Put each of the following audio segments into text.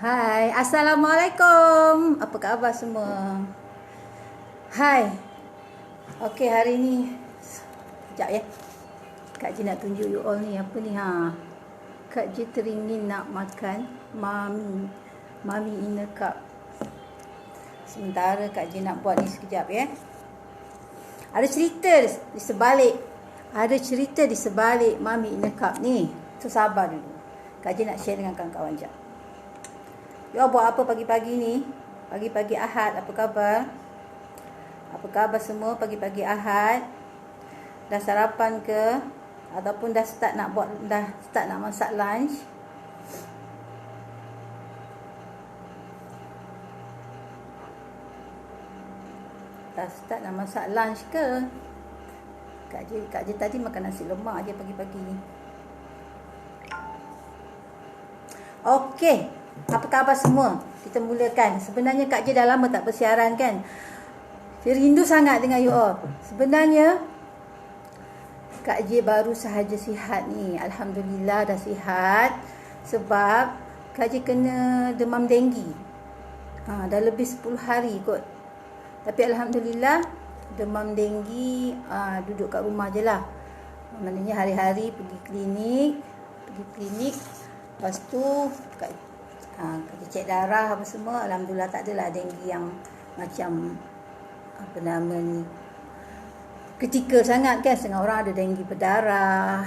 Hai, Assalamualaikum. Apa khabar semua? Hai. Okey, hari ni sekejap ya. Kak Ji nak tunjuk you all ni apa ni Kak Ji teringin nak makan Mami in a cup. Sementara Kak Ji nak buat ni sekejap ya. Ada cerita di sebalik Mami in a cup ni. So sabar dulu. Kak Ji nak share dengan kawan-kawan jap. You all buat apa pagi-pagi ni? Pagi-pagi Ahad, apa khabar? Apa khabar semua pagi-pagi Ahad? Dah sarapan ke? Ataupun dah start nak masak lunch? Dah start nak masak lunch ke? Kak Ji tadi makan nasi lemak je pagi-pagi ni. Okey. Apa khabar semua? Kita mulakan. Sebenarnya Kak Ji dah lama tak bersiaran kan? Saya rindu sangat dengan you all. Sebenarnya Kak Ji baru sahaja sihat ni. Alhamdulillah dah sihat. Sebab Kak Ji kena demam denggi. Dah lebih 10 hari kot. Tapi Alhamdulillah demam denggi, duduk kat rumah je lah. Maknanya hari-hari pergi klinik. Lepas tu Kak cek darah apa semua. Alhamdulillah tak adalah denggi yang macam apa nama ni, kritikal sangat kan. Setengah orang ada denggi berdarah,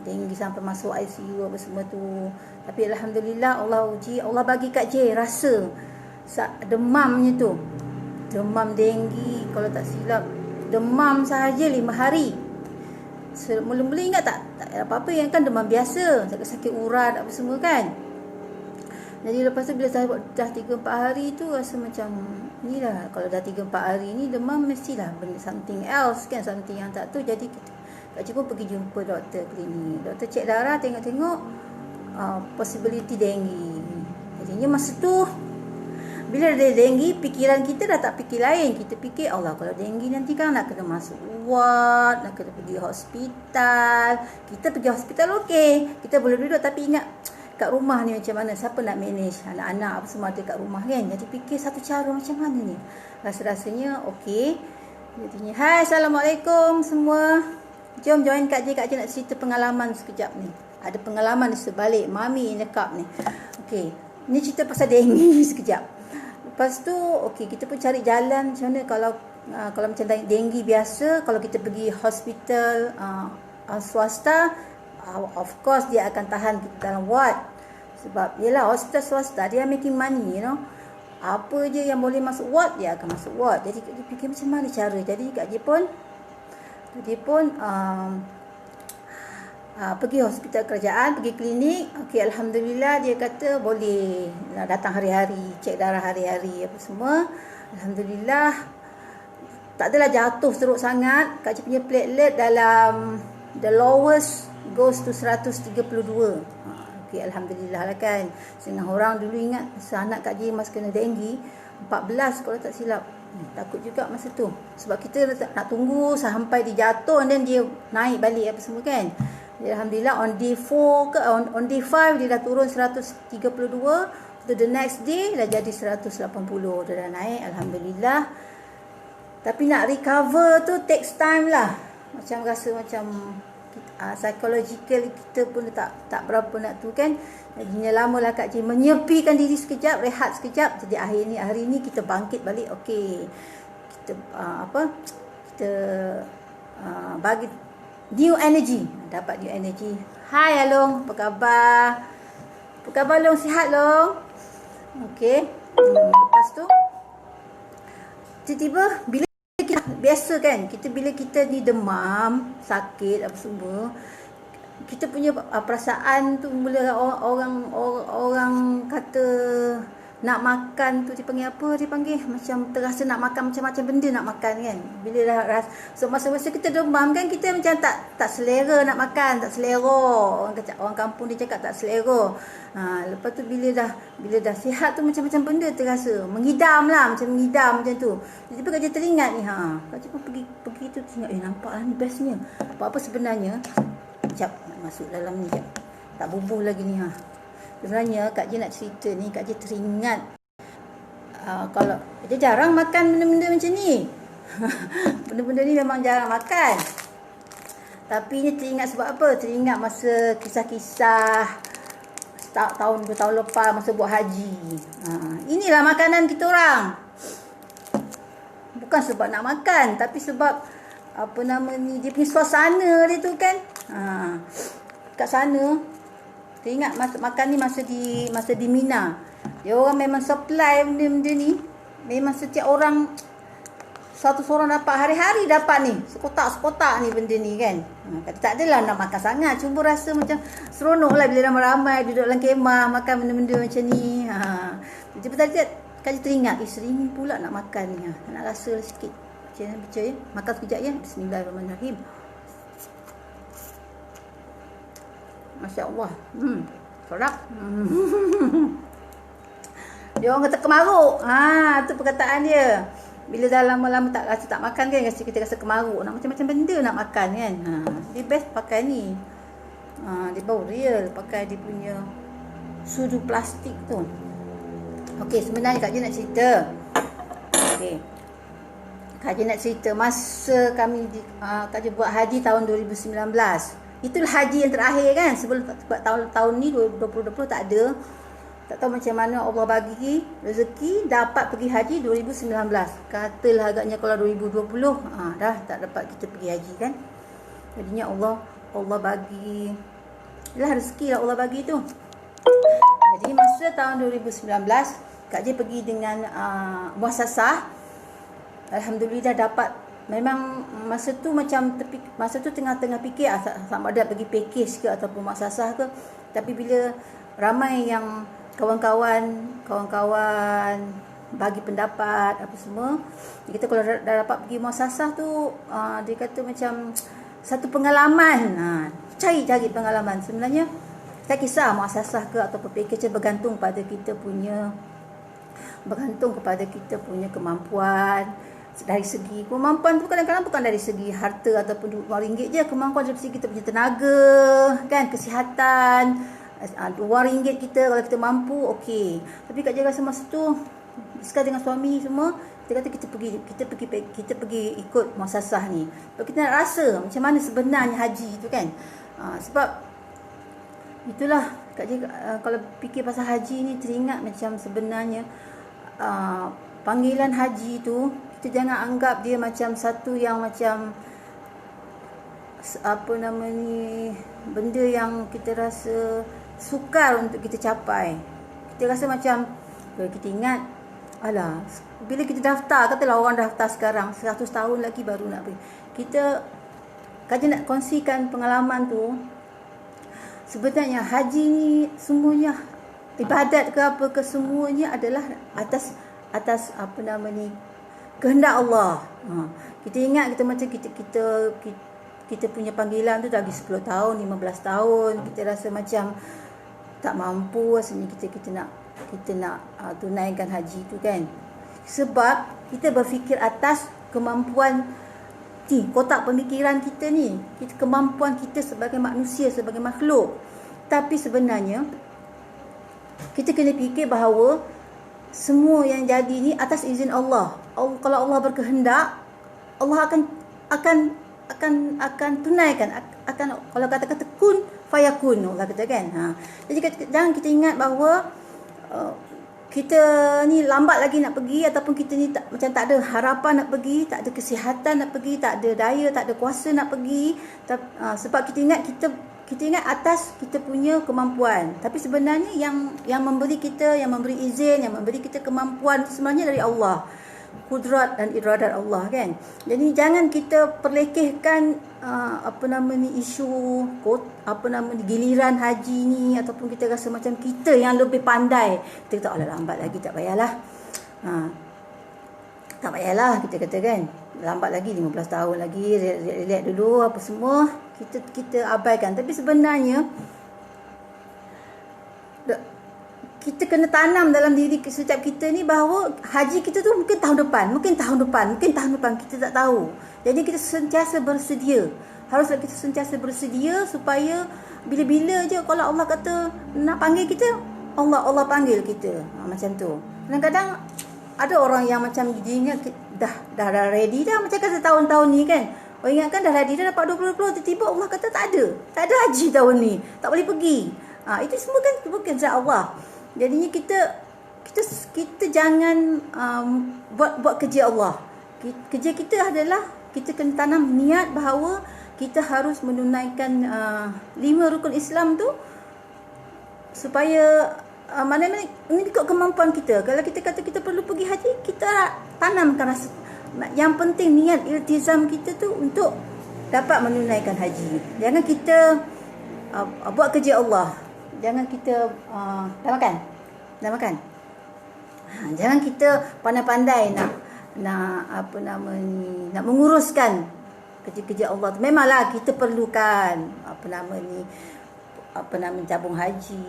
denggi sampai masuk ICU apa semua tu. Tapi Alhamdulillah Allah uji, Allah bagi Kak J rasa demamnya tu. Demam denggi, kalau tak silap demam sahaja 5 hari. Mula-mula ingat tak apa-apa, yang kan demam biasa, sakit urat apa semua kan. Jadi lepas tu bila dah 3-4 hari tu rasa macam ni lah. Kalau dah 3-4 hari ni demam mestilah benda something else kan, something yang tak tu. Jadi Kak Cik pun pergi jumpa doktor klinik. Doktor cek darah, tengok-tengok possibility denggi. Jadinya masa tu bila ada denggi, pikiran kita dah tak fikir lain. Kita fikir Allah, kalau denggi nanti kan nak kena masuk ward, nak kena pergi hospital. Kita pergi hospital okey, kita boleh duduk, tapi ingat kat rumah ni macam mana, siapa nak manage anak-anak apa semua ada kat rumah kan. Jadi fikir satu cara macam mana ni. Rasa-rasanya okey. Jadinya hai, Assalamualaikum semua. Jom join Kak J nak cerita pengalaman sekejap ni. Ada pengalaman di sebalik Mami in a cup ni. Okey, ni cerita pasal denggi sekejap. Lepas tu okey, kita pun cari jalan macam mana kalau macam denggi biasa, kalau kita pergi hospital swasta, of course dia akan tahan kita dalam ward. Sebab yelah hospital swasta dia making money, you know. Apa je yang boleh masuk ward, dia akan masuk ward. Jadi dia fikir macam mana cara. Jadi Kak J pun pergi hospital kerajaan, pergi klinik. Okey, Alhamdulillah dia kata boleh datang hari-hari, cek darah hari-hari apa semua. Alhamdulillah tak adalah jatuh teruk sangat. Kak J punya platelet dalam the lowest goes to 132. Okey, Alhamdulillah lah kan. Setengah orang dulu ingat masa anak Kak J masa kena denggi 14 kalau tak silap. Takut juga masa tu. Sebab kita nak tunggu sampai dia jatuh dan dia naik balik apa semua kan. Jadi, Alhamdulillah on day 4 ke on day 5 dia dah turun 132. To the next day dah jadi 180. Dia dah naik, Alhamdulillah. Tapi nak recover tu takes time lah. Macam rasa macam psychological kita pun tak berapa nak tu kan. Jadinya lamalah Kak J menyepikan diri sekejap, rehat sekejap. Jadi hari ni kita bangkit balik. Okey, kita kita bagi new energy, dapat new energy. Hai Along, apa khabar? Apa khabar Long, sihat Long? Okey. Lepas tu tiba-tiba bila biasa kan, bila kita ni demam, sakit apa semua, kita punya perasaan tu mula orang kata nak makan tu dipanggil apa? Dipanggil macam terasa nak makan macam-macam benda nak makan kan. Bila dah rasa, so masa-masa kita demam kan, kita macam tak selera nak makan, tak selera. Orang kampung dia cakap tak selera. Lepas tu bila dah sihat tu macam-macam benda terasa mengidam lah, macam mengidam macam tu. Jadi Kak J teringat ni, Kak J pun pergi tu tengok, nampaklah ni bestnya. Apa-apa sebenarnya. Sekejap, nak masuk dalam ni sekejap. Tak bubuh lagi ni Sebenarnya Kak Je nak cerita ni, Kak Je teringat kalau Kak Je jarang makan benda-benda macam ni. Benda-benda ni memang jarang makan. Tapi ni teringat sebab apa? Teringat masa kisah-kisah tahun lepas masa buat haji. Inilah makanan kita orang. Bukan sebab nak makan, tapi sebab apa nama ni, dia punya suasana dia tu kan. Kat sana teringat makan ni masa di Mina. Dia orang memang supply benda-benda ni. Memang setiap orang, satu seorang dapat, hari-hari dapat ni, sekotak-sekotak ni benda ni kan. Kata tak adalah nak makan sangat, cuma rasa macam seronok lah bila ramai-ramai duduk dalam kemah makan benda-benda macam ni. Jadi tadi Kak Je teringat, sering pula nak makan ni. Nak rasa sikit. Baca ya. Makan sekejap ya. Bismillahirrahmanirrahim. Masya Allah. Sedap. Dia orang kata kemaruk. Tu perkataan dia. Bila dah lama-lama tak rasa tak makan kan, kita rasa kemaruk, nak macam-macam benda nak makan kan. Dia best pakai ni. Dia baru real pakai dia punya sudu plastik tu. Okey, sebenarnya Kak Je nak cerita. Okey. Kak Je nak cerita masa kami Kak Je buat haji tahun 2019. Itulah haji yang terakhir kan, sebab tahun ni 2020 tak ada. Tak tahu macam mana Allah bagi rezeki dapat pergi haji 2019. Katalah agaknya kalau 2020 dah tak dapat kita pergi haji kan. Jadinya Allah bagi lah rezeki lah Allah bagi tu. Jadi masa tahun 2019 Kak Je pergi dengan muasasah. Alhamdulillah dapat. Memang masa tu masa tu tengah-tengah fikir sama ada pergi package ke ataupun muasasah ke. Tapi bila ramai yang kawan-kawan bagi pendapat apa semua, dia kata kalau dah dapat pergi muasasah tu, dia kata macam satu pengalaman. Cari pengalaman. Sebenarnya tak kisah muasasah ke ataupun package, bergantung kepada kita punya kemampuan. Dari segi kemampuan tu kadang-kadang bukan dari segi harta ataupun RM2 je, kemampuan dari segi kita punya tenaga kan, kesihatan. RM2 kita kalau kita mampu, okey. Tapi Kak Je rasa masa tu sekali dengan suami semua, kita kata kita pergi ikut muasasah ni. Sebab kita nak rasa macam mana sebenarnya haji tu kan. Sebab itulah Kak Je kalau fikir pasal haji ni teringat macam sebenarnya panggilan haji tu, kita jangan anggap dia macam satu yang macam apa nama ni, benda yang kita rasa sukar untuk kita capai. Kita rasa macam kita ingat, alah, bila kita daftar, katalah orang daftar sekarang 100 tahun lagi baru nak pergi. Kak Je nak kongsikan pengalaman tu. Sebenarnya haji ni semuanya ibadat ke apa ke, semuanya adalah atas apa nama ni, kehendak Allah. Kita ingat kita macam kita punya panggilan tu dah lagi 10 tahun, 15 tahun, kita rasa macam tak mampu rasanya kita nak tunaikan haji tu kan. Sebab kita berfikir atas kemampuan kotak pemikiran kita ni, kemampuan kita sebagai manusia, sebagai makhluk. Tapi sebenarnya kita kena fikir bahawa semua yang jadi ni atas izin Allah. Kalau Allah berkehendak, Allah akan tunaikan, kalau kata-kata kun fayakun, Allah kata kan. Jadi jangan kita ingat bahawa kita ni lambat lagi nak pergi, ataupun kita ni macam tak ada harapan nak pergi, tak ada kesihatan nak pergi, tak ada daya, tak ada kuasa nak pergi. Sebab kita ingat atas kita punya kemampuan. Tapi sebenarnya yang memberi kita, yang memberi izin, yang memberi kita kemampuan sebenarnya dari Allah. Kudrat dan iradat Allah kan. Jadi jangan kita perlekehkan isu giliran haji ni, ataupun kita rasa macam kita yang lebih pandai. Kita kata lambat lagi, tak payahlah. Tak payahlah kita kata kan. Lambat lagi 15 tahun lagi, relax dulu apa semua. Kita abaikan. Tapi sebenarnya kita kena tanam dalam diri setiap kita ni bahawa haji kita tu mungkin tahun depan kita tak tahu. Jadi kita sentiasa bersedia. Haruslah kita sentiasa bersedia supaya bila-bila je kalau Allah kata nak panggil kita, Allah panggil kita. Macam tu. Kadang-kadang ada orang yang macam dia ingat dah ready dah, macam kata tahun-tahun ni kan. Orang ingatkan dah ready dah dapat 20 tiba Allah kata tak ada haji tahun ni, tak boleh pergi. Itu semua kan bukan zat Allah. Jadinya kita jangan buat kerja Allah. Kerja kita adalah kita kena tanam niat bahawa kita harus menunaikan 5 rukun Islam tu supaya mana-mana ini ikut kemampuan kita. Kalau kita kata kita perlu pergi haji, kita tanamkan rasa. Yang penting niat iltizam kita tu untuk dapat menunaikan haji. Jangan kita buat kerja Allah. Jangan kita dah makan. Jangan kita pandai-pandai nak menguruskan kerja-kerja Allah tu. Memanglah kita perlukan tabung haji,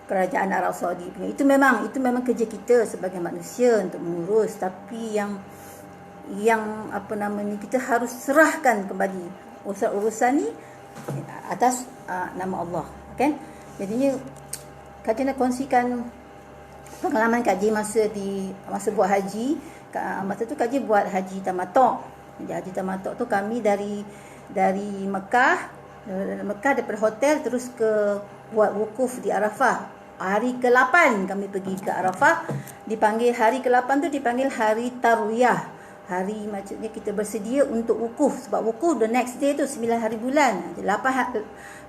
kerajaan Arab Saudi punya. Itu memang kerja kita sebagai manusia untuk mengurus, tapi yang kita harus serahkan kembali urusan ni atas nama Allah, kan? Jadinya Kak nak kongsikan pengalaman Kak masa buat haji. Masa tu Kak buat haji tamattu'. Haji tamattu' tu kami dari Mekah daripada hotel terus ke buat wukuf di Arafah. Hari ke-8 kami pergi ke Arafah. Hari ke-8 tu dipanggil hari Tarwiyah. Hari maksudnya kita bersedia untuk wukuf. Sebab wukuf the next day tu 9 hari bulan.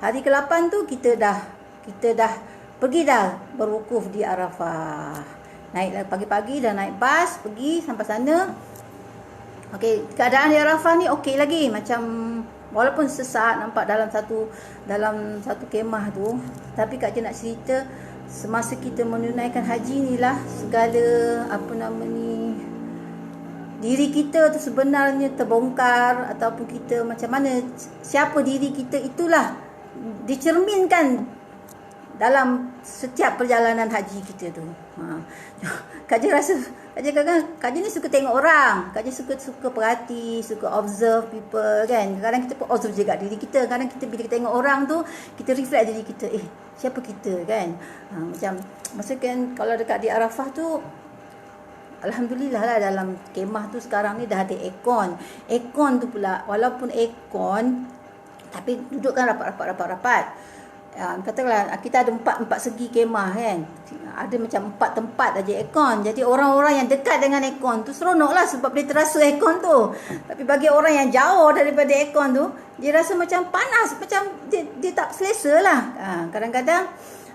Hari ke-8 tu kita dah pergi dah berwukuf di Arafah. Naik pagi-pagi dah naik bas pergi sampai sana. Okey, keadaan di Arafah ni okey lagi, macam walaupun sesaat nampak dalam satu kemah tu, tapi Kak nak cerita semasa kita menunaikan haji ni lah segala diri kita tu sebenarnya terbongkar, ataupun kita macam mana, siapa diri kita itulah dicerminkan dalam setiap perjalanan haji kita tu. Kak ni suka tengok orang. Kak suka perhati, suka observe people, kan. Kadang kita pun observe juga diri kita. Kadang kita bila kita tengok orang tu, kita reflect diri kita, siapa kita, kan. Macam masa kan kalau dekat di Arafah tu, alhamdulillah lah dalam kemah tu sekarang ni dah ada aircon. Aircon tu pula, walaupun aircon tapi duduk kan rapat. Katakanlah kita ada empat segi kemah, kan. Ada macam 4 tempat aja aircon. Jadi orang-orang yang dekat dengan aircon tu seronok lah sebab dia terasa aircon tu. Tapi bagi orang yang jauh daripada aircon tu, dia rasa macam panas, macam dia tak selesa lah. Kadang-kadang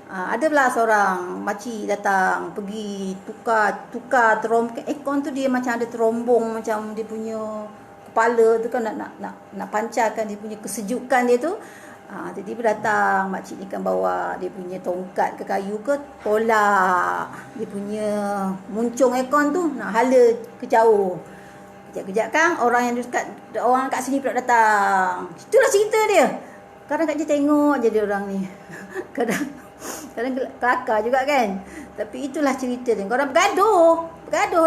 ada pula seorang makcik datang pergi tukar aircon tu, dia macam ada terombong, macam dia punya kepala tu kan nak pancarkan dia punya kesejukan dia tu. Jadi dia datang, makcik ni kan bawa dia punya tongkat ke kayu ke, tolak dia punya muncung aircon tu, nak hala ke jauh. Kejap-kejap kan orang kat sini pula datang. Itulah cerita dia. Kadang kat dia tengok je dia orang ni. Kadang kelakar juga, kan. Tapi itulah cerita dia. Korang bergaduh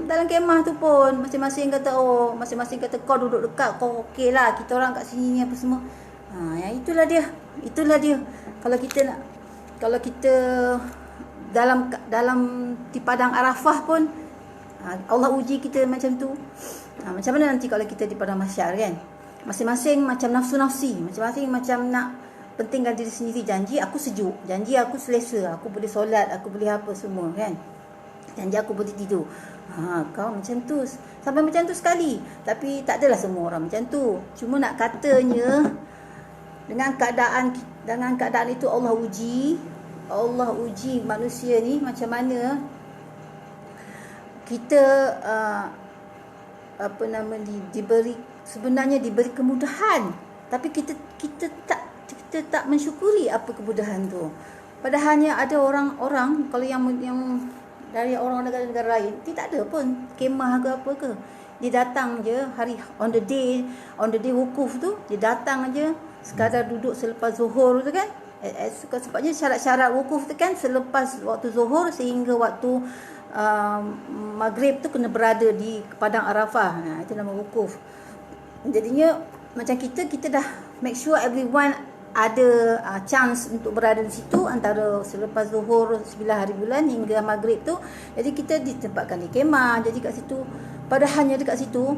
dalam kemah tu pun. Masing-masing kata kau duduk dekat, kau okey lah, kita orang kat sini ni apa semua. Itulah dia. Kalau kita dalam di padang Arafah pun Allah uji kita macam tu. Macam mana nanti kalau kita di padang mahsyar, kan? Masing-masing macam nafsu-nafsi, masing-masing macam nak pentingkan diri sendiri. Janji aku sejuk, janji aku selesa, aku boleh solat, aku boleh apa semua, kan? Janji aku boleh tidur. Kau macam tu, sampai macam tu sekali. Tapi tak adalah semua orang macam tu. Cuma nak katanya dengan keadaan itu Allah uji manusia ni macam mana kita diberi kemudahan, tapi kita tak mensyukuri apa kemudahan tu. Padahalnya ada orang-orang kalau yang dari orang negara-negara lain, tidak ada pun kemah ke apa ke. Dia datang je on the day wukuf tu, dia datang je sekadar duduk selepas zuhur tu, kan. Sebabnya syarat-syarat wukuf tu kan selepas waktu zuhur sehingga waktu maghrib tu kena berada di padang Arafah. Itu nama wukuf. Jadinya macam kita dah make sure everyone ada chance untuk berada di situ antara selepas Zuhur 9 hari bulan hingga Maghrib tu. Jadi kita ditempatkan di kemah. Jadi kat situ, padahalnya dekat situ,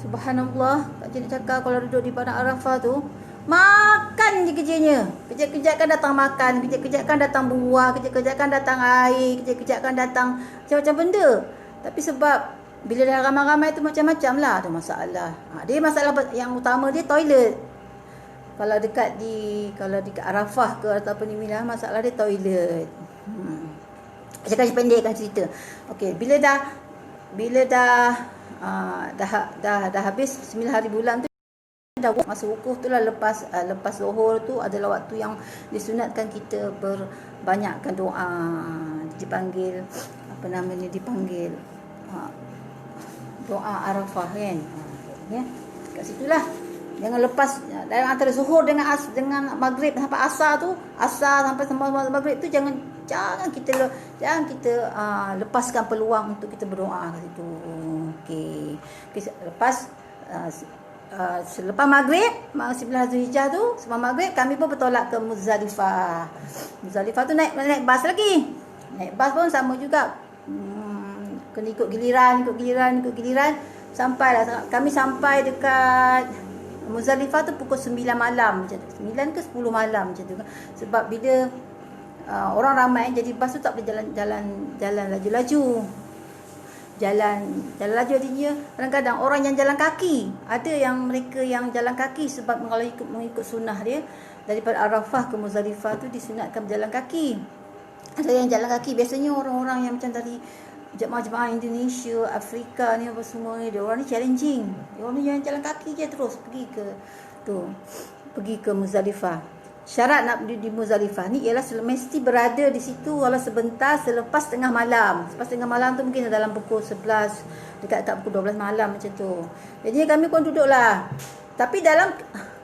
subhanallah, Kak Cik cakap kalau duduk di padang Arafah tu, makan je kerjanya. Kejap-kejap kan datang makan, kejap-kejap kan datang buah, kejap-kejap kan datang air, kejap-kejap kan datang macam-macam benda. Tapi sebab bila dah ramai-ramai tu macam-macam lah ada masalah. Dia masalah yang utama dia toilet. Kalau dekat Arafah ke ataupun di Mina, masalah dia toilet. Saya akan pendekkan cerita. Okey, bila dah habis 9 hari bulan tu, dah masa wukuf tu lah, lepas Zuhur tu adalah waktu yang disunatkan kita berbanyakkan doa, dipanggil doa Arafah kan. Ya, kat situlah. Jangan lepas dalam antara Zuhur dengan Maghrib sampai Asar sampai Maghrib tu jangan kita lepaskan peluang untuk kita berdoa kat situ. Okey. Selepas Maghrib, 11 Zulhijjah tu, selepas Maghrib kami pun bertolak ke Muzdalifah. Muzdalifah tu naik bas lagi. Naik bas pun sama juga. Kena ikut giliran. Sampailah kami sampai dekat Muzdalifah tu pukul 9 malam macam tu. 9 ke 10 malam macam tu. Sebab bila orang ramai, jadi bas tu tak boleh jalan laju-laju. Jalan laju artinya kadang-kadang orang yang jalan kaki. Ada yang mereka yang jalan kaki sebab kalau mengikut sunnah dia daripada Arafah ke Muzdalifah tu disunatkan berjalan kaki. Ada yang jalan kaki, biasanya orang-orang yang macam dari jemaah-jemaah Indonesia, Afrika ni apa semua ni, dia orang ni challenging. Dia orang ni jalan kaki je terus pergi ke Muzdalifah. Syarat nak di Muzdalifah ni ialah mesti berada di situ walau sebentar selepas tengah malam. Selepas tengah malam tu mungkin dalam pukul 11, dekat pukul 12 malam macam tu. Jadi kami pun duduklah. Tapi dalam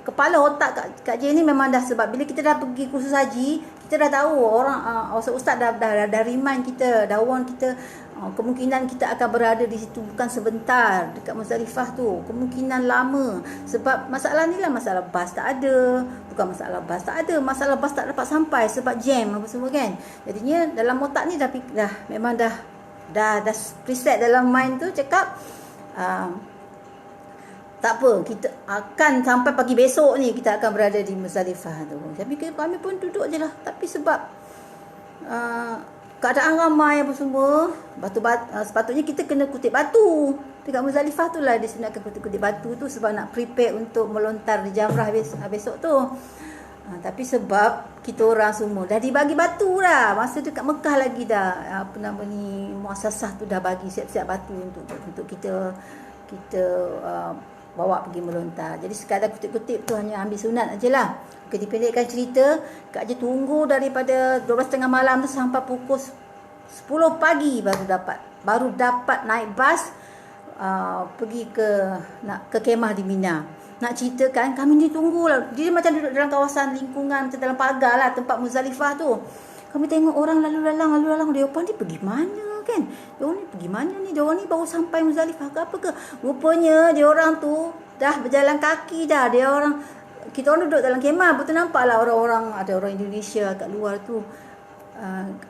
kepala otak Kak J ni memang dah, sebab bila kita dah pergi kursus haji, kita dah tahu orang ustaz dah remind kita, dah warn kita, kemungkinan kita akan berada di situ bukan sebentar dekat Muzdalifah tu, kemungkinan lama. Sebab masalah ni lah, masalah bas tak ada, masalah bas tak dapat sampai sebab jam apa semua kan. Jadinya dalam otak ni memang dah preset dalam mind tu cakap tak apa, kita akan sampai pagi besok ni kita akan berada di Muzdalifah tu. Tapi kami pun duduk je lah. Tapi sebab keadaan ramai apa semua, sepatutnya kita kena kutip batu. Dekat Muzdalifah tu lah dia sunatkan kutip batu tu sebab nak prepare untuk melontar di jamrah besok tu. Tapi sebab kita orang semua dah dibagi batu dah. Masa dekat Mekah lagi dah muasasah tu dah bagi siap-siap batu untuk kita bawa pergi melontar. Jadi sekadar kutip-kutip tu hanya ambil sunat ajalah. Okay, dipendekkan cerita, Kak Je tunggu daripada 12.30 malam tu sampai pukul 10 pagi baru dapat naik bas pergi ke kemah di Mina. Nak ceritakan, kami ni tunggulah. Dia macam duduk dalam kawasan lingkungan, macam dalam pagar lah tempat Muzdalifah tu. Kami tengok orang lalu lalang. Dia ni pergi mana kan? Dia orang ni pergi mana ni? Dia orang ni baru sampai Muzdalifah ke apa ke? Rupanya dia orang tu dah berjalan kaki dah. Kita orang duduk dalam kemah, betul nampaklah ada orang Indonesia kat luar tu.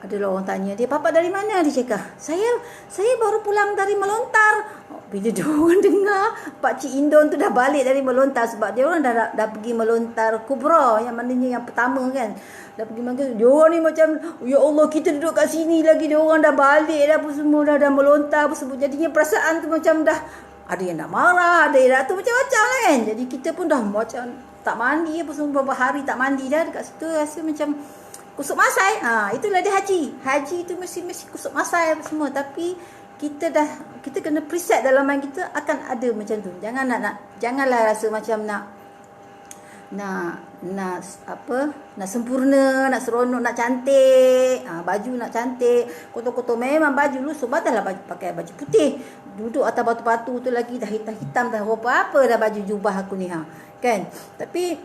Adalah orang tanya dia, "Papa dari mana?" Dia cakap, Saya baru pulang dari melontar." Bila dia orang dengar Pak Cik Indon tu dah balik dari melontar, sebab dia orang dah pergi melontar Kubra, yang maknanya yang pertama kan. Dah pergi melontar. Dia orang ni macam, "Ya Allah, kita duduk kat sini lagi, dia orang dah balik dah apa semua, dah melontar apa semua." Jadinya perasaan tu macam dah ada yang nak marah, ada yang nak tu macam-macam lah kan. Jadi kita pun dah macam tak mandi apa semua, beberapa hari tak mandi dah dekat situ, rasa macam kusuk masai. Itulah dia haji. Haji tu mesti kusuk masai apa semua. Tapi kita kena preset dalam mind kita akan ada macam tu. Janganlah rasa macam nak sempurna, nak seronok, nak cantik, baju nak cantik, kotor-kotor. Memang baju lu sebatalah pakai baju putih, duduk atas batu-batu tu lagi dah hitam-hitam dah apa dah baju jubah aku ni kan. Tapi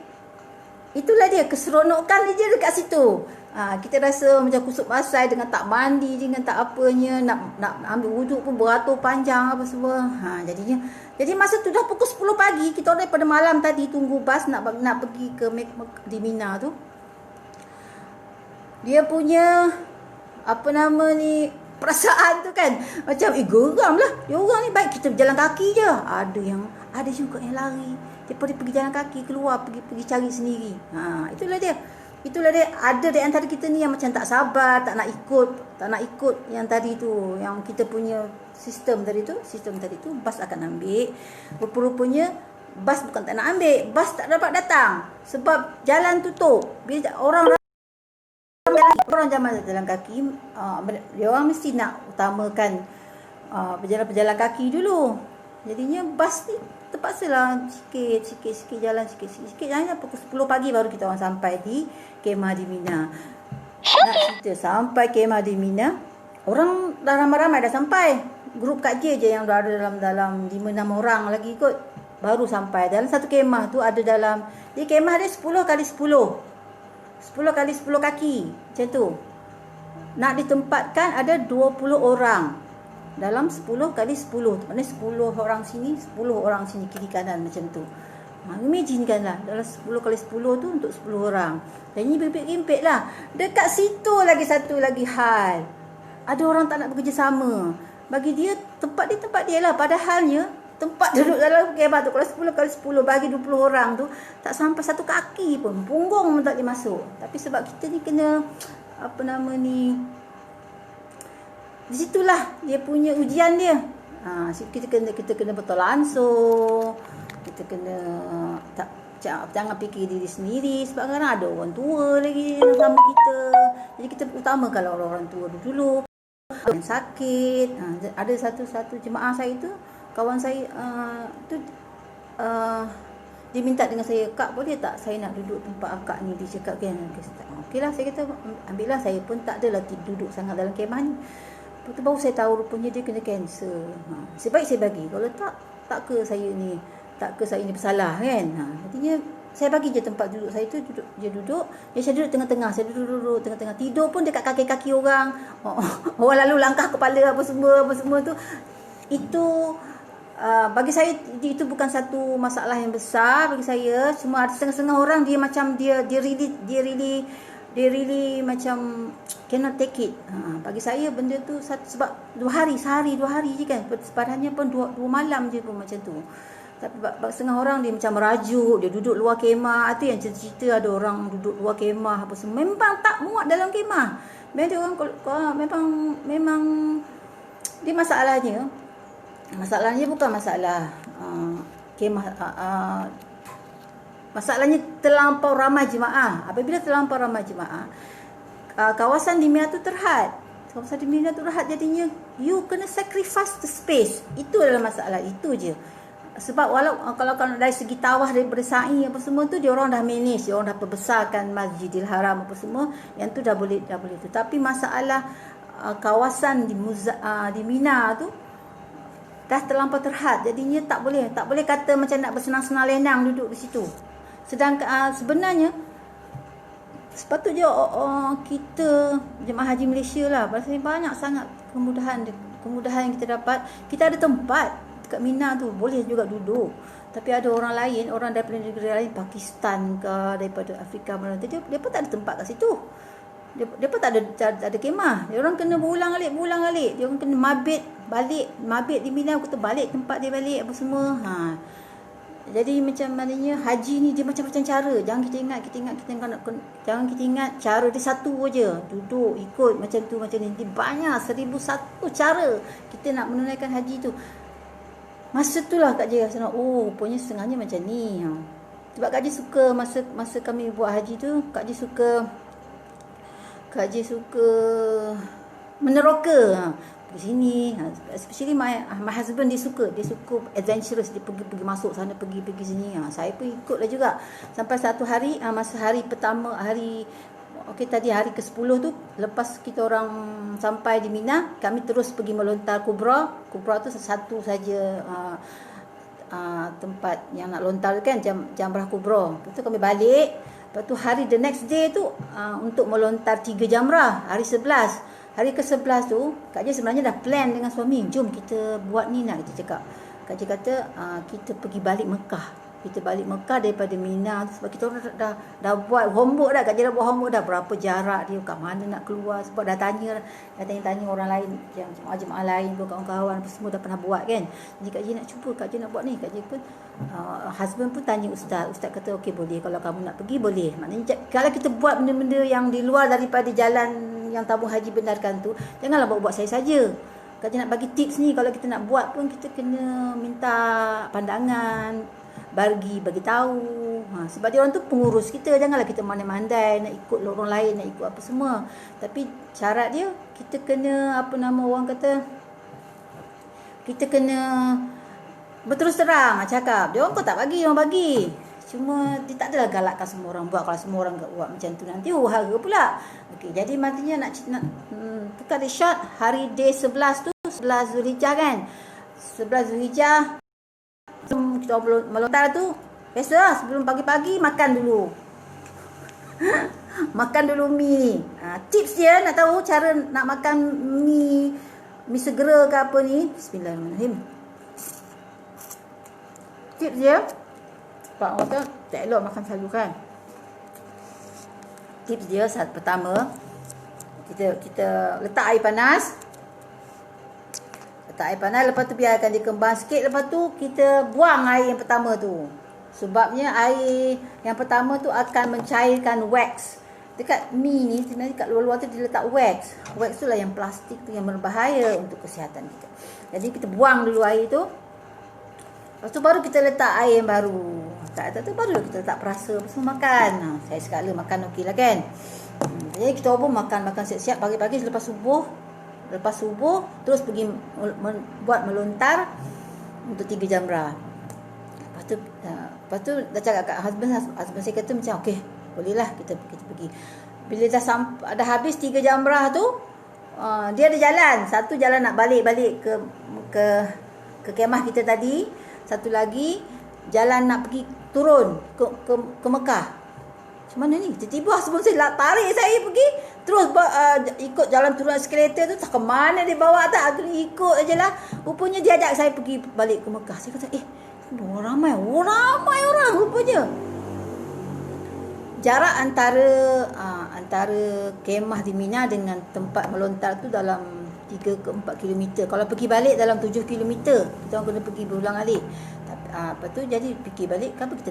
itulah dia keseronokan dia dekat situ. Kita rasa macam kusut pasai dengan tak mandi, dengan tak apanya, nak ambil wuduk pun beratur panjang apa semua. Jadi masa tu dah pukul 10 pagi, kita orang daripada malam tadi tunggu bas nak pergi ke di Mina tu. Dia punya perasaan tu kan macam geram lah. Dia orang ni baik kita berjalan kaki je. Ada juga yang lari. Dia pergi jalan kaki keluar pergi cari sendiri. Itulah dia ada di antara kita ni yang macam tak sabar, tak nak ikut yang tadi tu, yang kita punya sistem tadi tu bas akan ambil. Rupa-rupanya bas bukan tak nak ambil, bas tak dapat datang sebab jalan tutup. Bila orang jalan kaki, dia orang mesti nak utamakan berjalan kaki dulu. Jadinya bas ni terpaksalah sikit jalan sikit hanya pukul 10 pagi baru kita orang sampai di kemah di Mina. Nak cerita sampai kemah di Mina, orang dah ramai-ramai dah sampai. Grup Kak J je yang dah ada dalam 5-6 orang lagi ikut baru sampai. Dalam satu kemah tu ada di kemah dia 10 kali 10 kali 10 kaki macam tu. Nak ditempatkan ada 20 orang dalam 10 kali 10, maknanya 10 orang sini, 10 orang sini, kiri kanan macam tu. Imaginekanlah dalam 10 kali 10 tu untuk 10 orang. Dan ini bergimpit lah. Dekat situ satu lagi hal. Ada orang tak nak bekerjasama. Bagi dia tempat dia lah. Padahalnya tempat duduk dalam kemah tu kalau 10 kali 10 bagi 20 orang tu tak sampai satu kaki pun. Punggung pun tak boleh masuk. Tapi sebab kita ni kena di situlah dia punya ujian dia. Kita kena betul langsung. Kita kena jangan fikir diri sendiri sebab kadang ada orang tua lagi sama kita. Jadi kita utamakan orang tua dulu. Yang sakit. Ada satu jemaah saya tu, kawan saya dia minta dengan saya, "Kak, boleh tak saya nak duduk tempat akak ni?" Dia cakap kan. Okeylah, saya kata ambillah. Saya pun tak adalah duduk sangat dalam kemah ni. Lepas tu baru saya tahu rupanya dia kena kanser. Sebaik saya bagi. Kalau tak ke saya ni bersalah kan. Jadinya saya bagi je tempat duduk saya tu, dia duduk. Saya duduk tengah-tengah. Saya duduk tengah-tengah. Tidur pun dekat kaki-kaki orang. Orang lalu langkah kepala apa semua tu. Itu bagi saya itu bukan satu masalah yang besar bagi saya. Cuma ada setengah-setengah orang dia macam dia really macam cannot take it. Bagi saya benda tu sebab sehari 2 hari je kan. Sepadannya pun 2 malam je pun macam tu. Tapi setengah orang dia macam merajuk, dia duduk luar kemah. Itu yang cerita ada orang duduk luar kemah apa semua. Memang tak muat dalam kemah. Memang dia masalahnya bukan masalah kemah, masalahnya terlampau ramai jemaah. Apabila terlampau ramai jemaah, kawasan di Mina tu terhad. Jadinya you kena sacrifice the space. Itu adalah masalah, itu je. Sebab kalau dari segi tawaf daripada sa'i apa semua tu dia orang dah manage, dia orang dah perbesarkan Masjidil Haram apa semua, yang tu dah boleh tu. Tapi masalah kawasan di Mina tu dah terlampau terhad. Jadinya tak boleh kata macam nak bersenang-senang lenang duduk di situ. Sedangkan sebenarnya sepatutnya kita jemaah haji Malaysia lah, pasal banyak sangat kemudahan yang kita dapat. Kita ada tempat dekat Mina tu, boleh juga duduk. Tapi ada orang lain, orang daripada negara lain, Pakistan ke, daripada Afrika mana, dia pun tak ada tempat kat situ. Dia pun tak ada kemah. Dia orang kena berulang alik. Dia orang kena mabit di Mina, kita balik tempat dia balik apa semua. Jadi macam maknanya haji ni dia macam-macam cara. Jangan kita ingat cara dia satu aja. Duduk ikut macam tu macam ni. Dia banyak 1001 cara kita nak menunaikan haji tu. Masa tu lah Kak J rasa, rupanya setengahnya macam ni. Sebab Kak J suka masa kami buat haji tu, Kak J suka meneroka. Pergi sini, especially my husband, dia suka adventurous, dia pergi masuk sana, pergi sini. Saya pun ikutlah juga. Sampai satu hari, masa hari pertama, tadi hari ke-10 tu, lepas kita orang sampai di Mina, kami terus pergi melontar Kubra. Kubra tu satu saja tempat yang nak lontar kan, Jamrah Kubra. Lepas tu kami balik Lepas tu hari the next day tu untuk melontar 3 jamrah hari 11. Hari ke-11 tu Kak Je sebenarnya dah plan dengan suami, jom kita buat ni nak, kita cakap. Kak Je kata kita pergi balik Mekah. Kita balik Mekah daripada Mina tu, sebab kita orang dah buat homework dah. Kak Je dah buat homework dah, berapa jarak dia, kat mana nak keluar, sebab dah tanya orang lain, yang jemaah lain pun, kawan-kawan semua dah pernah buat kan. Jadi Kak Je nak cuba, Kak Je nak buat ni. Kak Je pun husband pun tanya ustaz kata okey boleh, kalau kamu nak pergi boleh. Maknanya kalau kita buat benda-benda yang di luar daripada jalan yang tabung haji benarkan tu, janganlah buat saya saja. Kak Je nak bagi tips ni, kalau kita nak buat pun kita kena minta pandangan, bagi tahu. Sebab dia orang tu pengurus kita, janganlah kita mandai-mandai nak ikut orang lain, nak ikut apa semua. Tapi syarat dia kita kena orang kata, kita kena berterus terang cakap. Dia orang kau tak bagi, orang bagi. Cuma dia tak adalah galakkan semua orang buat. Kalau semua orang buat macam tu nanti hara pula. Okey, jadi matinya nak tukar dia shot hari day 11 tu, 11 Zulhijjah kan. 11 Zulhijjah kita melontar tu, biasalah sebelum pagi-pagi makan dulu. Makan dulu mi ni. Tips dia nak tahu cara nak makan mi segera ke apa ni. Bismillahirrahmanirrahim. Tips dia, Pak kata tak elok makan selalu kan. Tips dia saat pertama, kita letak air panas. Lepas tu biarkan dia kembang sikit. Lepas tu kita buang air yang pertama tu. Sebabnya air yang pertama tu akan mencairkan wax. Dekat mi ni sebenarnya kat luar-luar tu dia letak wax. Wax tu lah yang plastik tu yang berbahaya untuk kesihatan kita. Jadi kita buang dulu air tu. Lepas tu baru kita letak air yang baru. Kat atas tu baru kita letak perasa semua makan. Saya sekali makan okey lah kan. Jadi kita pun makan siap-siap pagi-pagi selepas subuh. Lepas subuh terus pergi buat melontar untuk 3 jamrah. Lepas tu dah cakap kat husband saya kata macam okey, bolehlah kita pergi. Bila dah habis 3 jamrah tu, dia ada jalan. Satu jalan nak balik ke kemah kita tadi, satu lagi jalan nak pergi turun ke Mekah. Macam mana ni? Tiba-tiba husband saya tarik saya pergi. Terus ikut jalan turun eskalator tu. Tak ke mana dia bawa tak. Aku ikut je lah. Rupanya dia ajak saya pergi balik ke Mekah. Saya kata ramai orang rupanya. Jarak antara kemah di Mina dengan tempat melontar tu dalam 3 ke 4 km. Kalau pergi balik dalam 7 km. Kita orang kena pergi berulang alik. Lepas tu jadi fikir balik, kenapa kita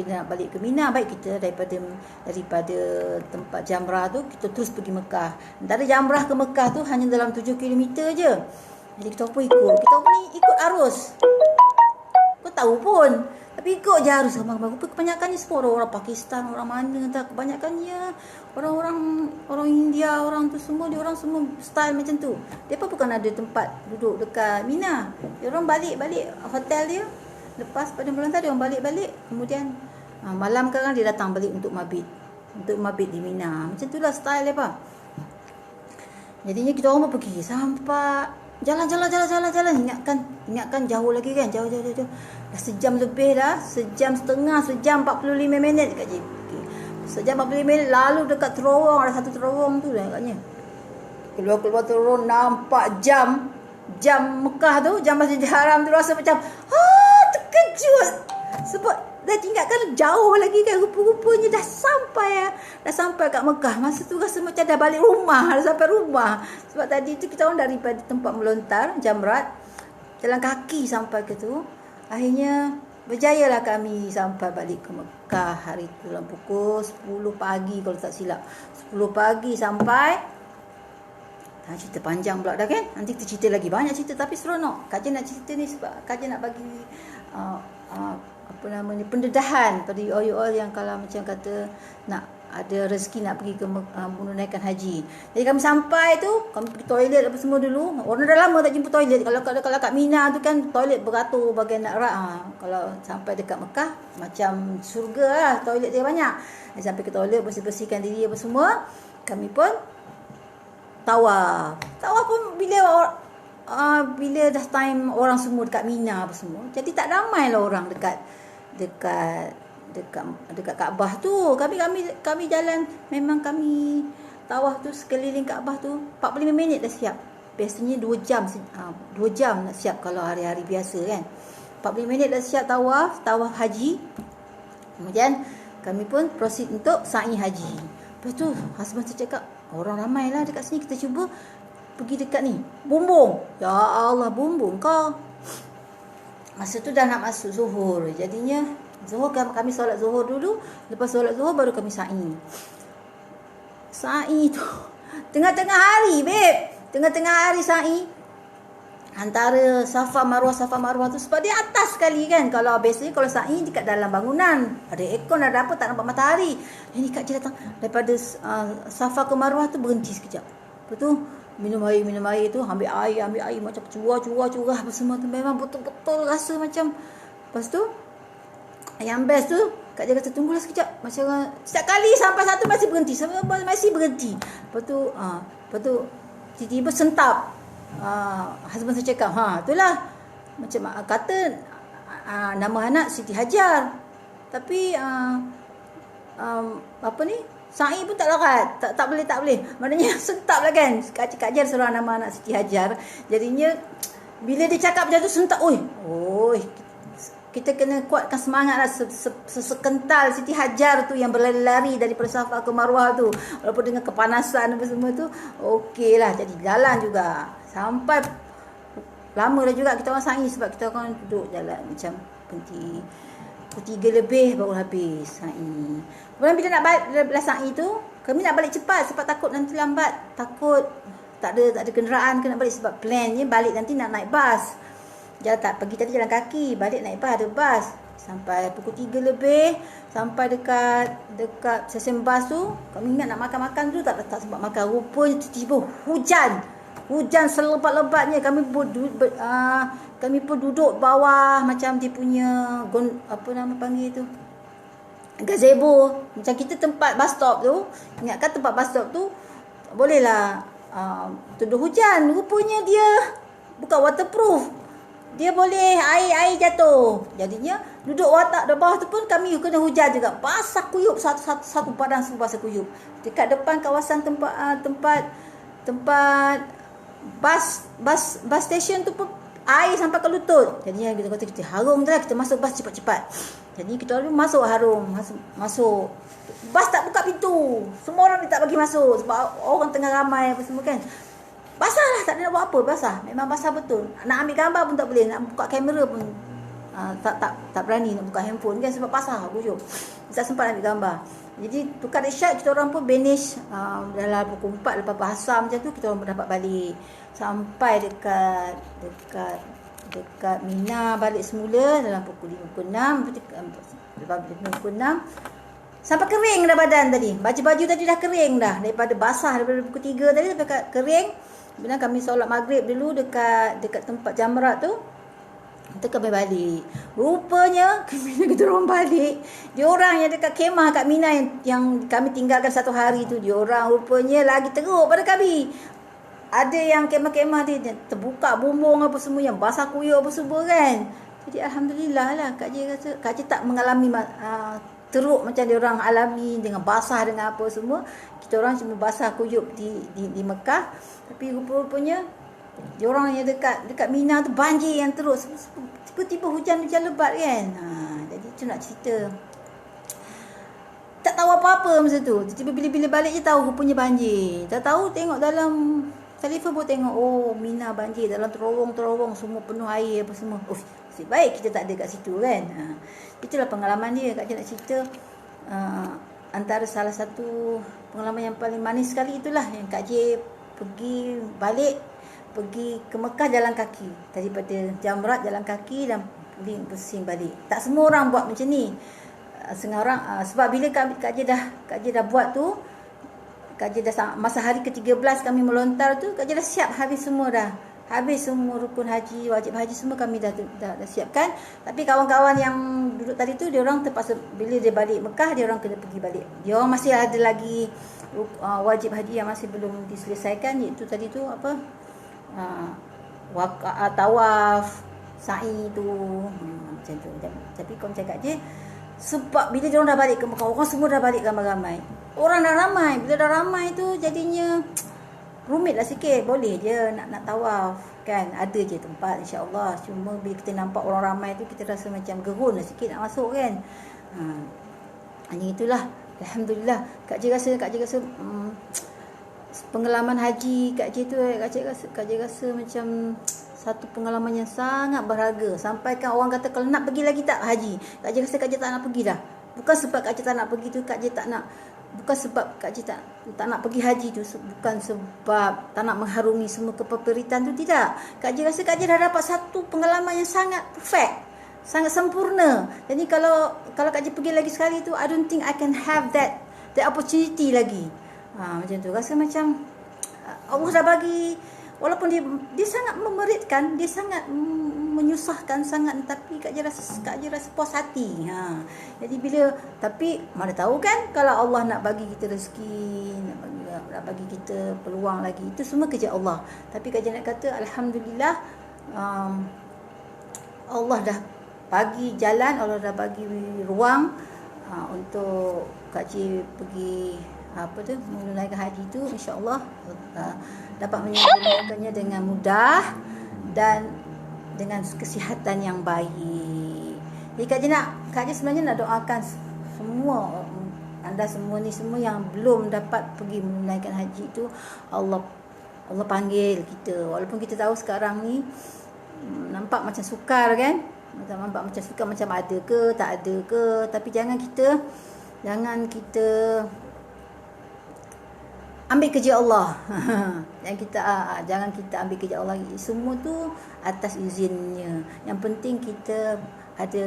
nak balik ke Mina? Baik kita daripada tempat jamrah tu kita terus pergi Mekah. Antara jamrah ke Mekah tu hanya dalam 7 km je. Jadi kita pun ikut. Kita pun ikut arus. Kau tahu pun. Tapi ikut je arus. Kebanyakannya semua orang Pakistan, orang mana tak. Kebanyakannya orang India, orang tu semua, dia orang semua style macam tu. Mereka bukan ada tempat duduk dekat Mina. Dia orang balik hotel dia. Lepas pada melontar dia orang balik. Kemudian malam kan dia datang balik untuk mabit di Mina. Macam itulah style dia pak. Jadinya kita orang pun pergi sampai jalan. Ingatkan jauh lagi kan, jauh. Dah sejam lebih dah, sejam 45 minit dekat JP. Sejam 45 minit lalu dekat terowong, ada satu terowong tu dah agaknya. Keluar terowong nampak jam Mekah tu, jam Masjidil Haram tu, rasa macam terkejut. Sebab dah ingatkan jauh lagi kan, rupa-rupanya dah sampai kat Mekah. Masa tu rasa macam dah balik rumah, dah sampai rumah. Sebab tadi tu kita orang daripada tempat melontar jamrat, jalan kaki sampai ke tu. Akhirnya berjayalah kami sampai balik ke Mekah hari tu dalam pukul 10 pagi kalau tak silap. 10 pagi sampai. Cerita panjang pula dah kan. Nanti kita cerita lagi banyak cerita, tapi seronok. Kak Je nak cerita ni sebab Kak Je nak bagi pendedahan pada you all yang kalau macam kata nak ada rezeki nak pergi ke menunaikan haji. Jadi kami sampai tu, kami pergi toilet apa semua dulu. Orang dah lama tak jumpa toilet. Kalau kat Mina tu kan toilet beratur bagian nak rak. Kalau sampai dekat Mekah macam surga lah, toilet dia banyak. Sampai ke toilet, bersih-bersihkan diri apa semua. Kami pun tawaf pun bila dah time orang semua dekat Mina apa semua. Jadi tak ramai lah orang dekat dekat Kaabah tu. Kami jalan, memang kami tawaf tu sekeliling Kaabah tu 45 minit dah siap. Biasanya 2 jam 2 jam nak siap kalau hari-hari biasa kan. 45 minit dah siap tawaf haji. Kemudian kami pun proceed untuk sa'i haji. Lepas tu husband saya cakap, orang ramai lah dekat sini, kita cuba pergi dekat ni, Bumbung. Ya Allah, Bumbung kau. Masa tu dah nak masuk zuhur. Jadinya zuhur kami solat zuhur dulu. Lepas solat zuhur baru kami sa'i. Sa'i tu tengah-tengah hari, babe. Tengah-tengah hari sa'i. Antara Safa Marwah tu sebab dia atas sekali kan. Kalau biasanya kalau sa'i dekat dalam bangunan, ada aircon, ada apa, tak nampak matahari. Ini Kak J datang daripada Safa ke Marwah tu, berhenti sekejap. Lepas tu minum air tu, ambil air macam curah apa semua tu, memang betul-betul rasa macam. Lepas tu yang best tu Kak J kata tunggulah sekejap, macam setiap kali sampai satu masih berhenti. Lepas tu tiba-tiba sentap. Husband saya cakap, itulah macam kata nama anak Siti Hajar, tapi apa ni, sa'i pun tak larat, tak boleh. Maknanya sentap lah kan. Kak Jar suruh nama anak Siti Hajar. Jadinya bila dia cakap macam tu sentap, kita kena kuatkan semangat lah. Sekental Siti Hajar tu yang berlari-lari daripada Safa ke Marwah tu, walaupun dengan kepanasan apa semua tu, okey lah. Jadi jalan juga sampai lama dah juga kita orang sa'i, sebab kita orang duduk jalan macam berhenti pukul 3 lebih baru habis sa'i. Kemudian bila nak balik sa'i tu, kami nak balik cepat sebab takut nanti lambat, takut tak ada kenderaan kena balik, sebab plannya balik nanti nak naik bas. Pergi tadi jalan kaki, balik naik bas, ada bas. Sampai pukul 3 lebih, sampai dekat stesen bas tu, kami ingat nak makan tu, tak sempat makan. Rupanya tiba-tiba hujan selebat-lebatnya. Kami pun duduk bawah macam dia punya apa nama panggil tu, gazebo. Macam kita tempat bus stop tu, ingatkan tempat bus stop tu bolehlah tuduh hujan. Rupanya dia bukan waterproof, dia boleh air jatuh. Jadinya duduk watak di bawah tu pun kami kena hujan juga, basah kuyup, satu padang semua basah kuyup. Dekat depan kawasan tempat bus station tu pun air sampai ke lutut. Jadinya kita kata kita harum dah, kita masuk bas cepat-cepat. Jadi kita orang masuk masuk. Bas tak buka pintu. Semua orang dia tak bagi masuk sebab orang tengah ramai apa semua kan. Basah lah, tak ada nak buat apa, basah. Memang basah betul. Nak ambil gambar pun tak boleh, nak buka kamera pun tak berani nak buka handphone kan, sebab basah kuyup. Tak sempat ambil gambar. Jadi tukar isyad, kita orang pun banish dalam pukul 4 lepas bahasa macam tu, kita orang dapat balik. Sampai dekat Mina balik semula dalam pukul 5.6. Lepas pukul 6 sampai kering dah badan tadi. Baju tadi dah kering dah. Daripada basah daripada pukul 3 tadi sampai kering. Bila kami solat maghrib dulu dekat tempat jamrat tu, kita kami balik. Rupanya bila kita orang balik, dia orang yang dekat kemah kat Mina yang kami tinggalkan satu hari tu, dia orang rupanya lagi teruk pada kami. Ada yang kemah-kemah dia terbuka bumbung apa semua, yang basah kuyup apa semua kan. Jadi alhamdulillah lah Kak J tak mengalami teruk macam dia orang alami dengan basah dengan apa semua. Kita orang cuma basah kuyup di Mekah, tapi rupa-rupanya dia orang yang dekat Mina tu banjir yang terus. Tiba-tiba hujan lebat kan. Jadi tu nak cerita. Tak tahu apa-apa masa tu. Tiba-tiba bila balik je tahu rupanya banjir. Tak tahu, tengok dalam telefon pun tengok, Mina banjir dalam terowong semua penuh air apa semua. Nasib baik kita tak ada kat situ kan. Itulah pengalaman dia. Kak J nak cerita antara salah satu pengalaman yang paling manis sekali itulah yang Kak J pergi ke Mekah jalan kaki. Daripada Jamrat jalan kaki dan pusing balik. Tak semua orang buat macam ni. Setengah orang sebab bila Kak J dah buat tu, Kak J dah masa hari ke-13 kami melontar tu, Kak J dah siap habis semua dah. Habis semua rukun haji, wajib haji semua kami dah siapkan. Tapi kawan-kawan yang duduk tadi tu, dia orang terpaksa bila dia balik Mekah, dia orang kena pergi balik. Dia orang masih ada lagi wajib haji yang masih belum diselesaikan, iaitu tadi tu apa? Tawaf, sa'i tu, macam tu. Tapi kalau macam Kak J, Sebab bila diorang dah balik ke Mekah, orang semua dah balik ramai-ramai. Orang dah ramai. Bila dah ramai tu jadinya rumit lah sikit. Boleh je nak tawaf kan. Ada je tempat insya-Allah. Cuma bila kita nampak orang ramai tu kita rasa macam gerun lah sikit nak masuk kan. Hanya itulah. Alhamdulillah. Kak Ji rasa pengalaman haji Kak Ji tu, Kak Ji rasa macam satu pengalaman yang sangat berharga. Sampai kan orang kata kalau nak pergi lagi tak haji, Kak Ji rasa Kak Ji tak nak pergi dah. Bukan sebab Kak Ji tak nak pergi tu, Kak Ji tak nak, bukan sebab Kak Ji tak nak pergi haji tu, bukan sebab tak nak mengharungi semua kepeperitan tu, tidak. Kak Ji rasa Kak Ji dah dapat satu pengalaman yang sangat perfect, sangat sempurna. Jadi kalau Kak Ji pergi lagi sekali tu, I don't think I can have that opportunity lagi. Macam tu. Rasa macam Allah dah bagi, walaupun dia sangat memeritkan, dia sangat menyusahkan sangat, tapi Kak Ji rasa puas hati. Jadi tapi mana tahu kan kalau Allah nak bagi kita rezeki, nak bagi kita peluang lagi, itu semua kerja Allah. Tapi Kak Ji nak kata alhamdulillah, Allah dah bagi jalan, Allah dah bagi ruang untuk Kak Ji pergi menunaikan haji tu, insya-Allah dapat menyelesaikannya dengan mudah dan dengan kesihatan yang baik. Jadi Kak Ji sebenarnya nak doakan semua anda semua yang belum dapat pergi menunaikan haji tu, Allah panggil kita. Walaupun kita tahu sekarang ni nampak macam sukar kan, nampak macam sukar, macam ada ke tak ada ke, tapi jangan kita ambil kerja Allah. Jangan kita ambil kerja Allah. Semua tu atas izinnya. Yang penting kita ada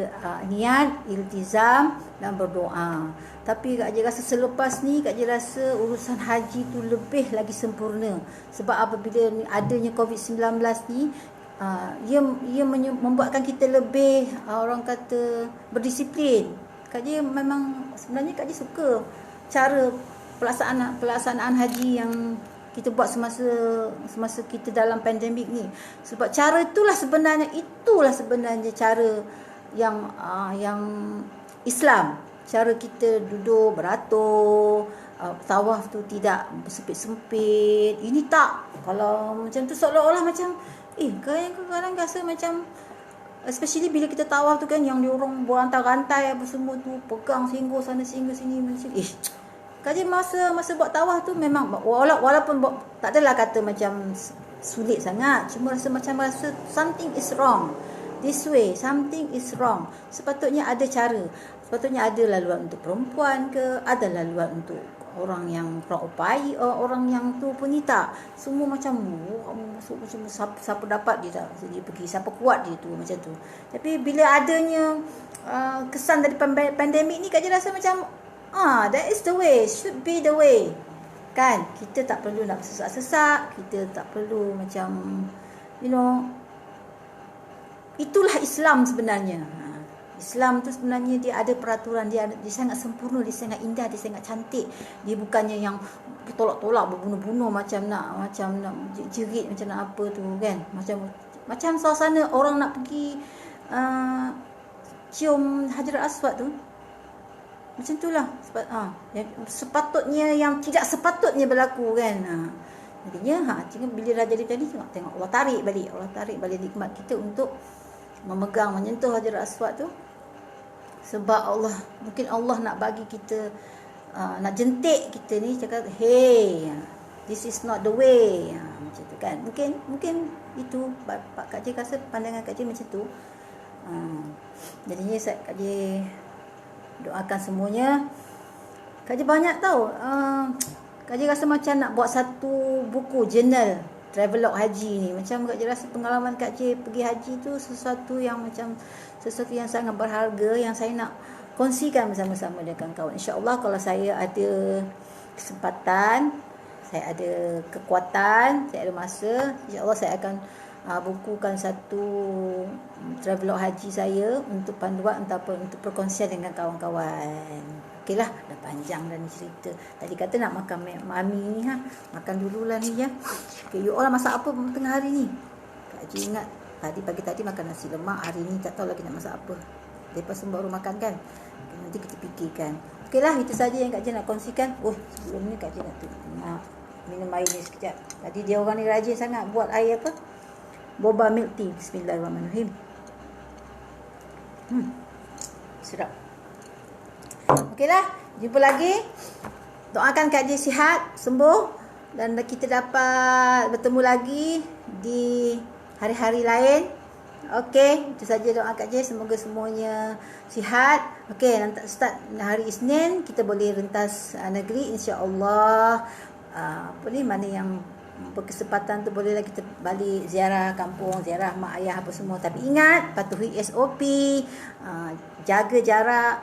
niat, iltizam dan berdoa. Tapi Kak Ji rasa selepas ni, Kak Ji rasa urusan haji tu lebih lagi sempurna. Sebab apabila adanya COVID-19 ni, ia membuatkan kita lebih orang kata berdisiplin. Kak Ji memang sebenarnya Kak Ji suka cara pelaksanaan haji yang kita buat semasa kita dalam pandemik ni. Sebab cara itulah sebenarnya cara yang Islam. Cara kita duduk beratur, tawaf tu tidak sempit-sempit. Ini tak. Kalau macam tu seolah-olah macam kadang-kadang rasa macam, especially bila kita tawaf tu kan, yang diorang berantai-rantai apa semua tu, pegang singgah sana singgah sini macam Kak Ji masa buat tawaf tu memang walaupun tak adalah kata macam sulit sangat, cuma rasa something is wrong. This way something is wrong. Sepatutnya ada cara. Sepatutnya ada laluan untuk perempuan ke, ada laluan untuk orang yang upai, orang yang tu pun ni tak. Semua macam masuk macam siapa dapat dia pergi, siapa kuat dia tu macam tu. Tapi bila adanya kesan dari pandemik ni, Kak Ji rasa macam that is the way, should be the way. Kan? Kita tak perlu nak sesak-sesak, kita tak perlu macam itulah Islam sebenarnya. Islam tu sebenarnya dia ada peraturan, dia sangat sempurna, dia sangat indah, dia sangat cantik. Dia bukannya yang bertolak-tolak, berbunuh-bunuh macam nak jerit, macam nak apa tu kan. Macam suasana orang nak pergi cium Hajar Aswad tu. Macam itulah sepatutnya, yang tidak sepatutnya berlaku kan. Jadinya bila dah jadi tengok Allah tarik balik nikmat kita untuk memegang, menyentuh Hajar Aswad tu. Sebab mungkin Allah nak bagi kita, nak jentik kita ni, cakap hey, this is not the way, macam tu kan. Mungkin itu Kak Ji rasa, pandangan Kak Ji macam tu. Jadinya Kak Ji doakan semuanya. Kak Ji banyak tahu. Kak Ji rasa macam nak buat satu buku jurnal travelog haji ni. Macam Kak Ji rasa pengalaman Kak Ji pergi haji tu sesuatu yang sangat berharga, yang saya nak kongsikan bersama-sama dengan kawan. InsyaAllah kalau saya ada kesempatan, saya ada kekuatan, saya ada masa, InsyaAllah saya akan bukukan satu travelog haji saya untuk panduan ataupun untuk perkongsian dengan kawan-kawan. Okeylah, dah panjang dah ni cerita. Tadi kata nak makan mami ni, makan dululah ni ya. Okey, you all masak apa tengah hari ni? Kak Ji ingat pagi tadi makan nasi lemak, hari ni tak tahu lagi nak masak apa. lepas tu baru makan kan. Okay, nanti kita fikirkan. Okeylah, itu saja yang Kak Je nak kongsikan. Sebelum ni Kak Je nak minum air ni sekejap. Tadi dia orang ni rajin sangat buat air apa? Boba milk tea. Bismillahirrahmanirrahim. Sedap. Okeylah, jumpa lagi. Doakan Kak Je sihat, sembuh, dan kita dapat bertemu lagi di hari-hari lain. Okey, itu saja doa Kak Je. Semoga semuanya sihat. Okey, nanti start hari Isnin kita boleh rentas negeri, insya-Allah. Mana yang berkesempatan tu bolehlah kita balik ziarah kampung, ziarah mak ayah apa semua. Tapi ingat, patuhi SOP, jaga jarak,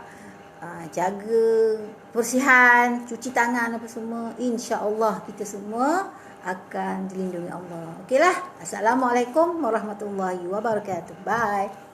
jaga kebersihan, cuci tangan apa semua. Insya-Allah kita semua akan dilindungi Allah. Okeylah. Assalamualaikum warahmatullahi wabarakatuh. Bye.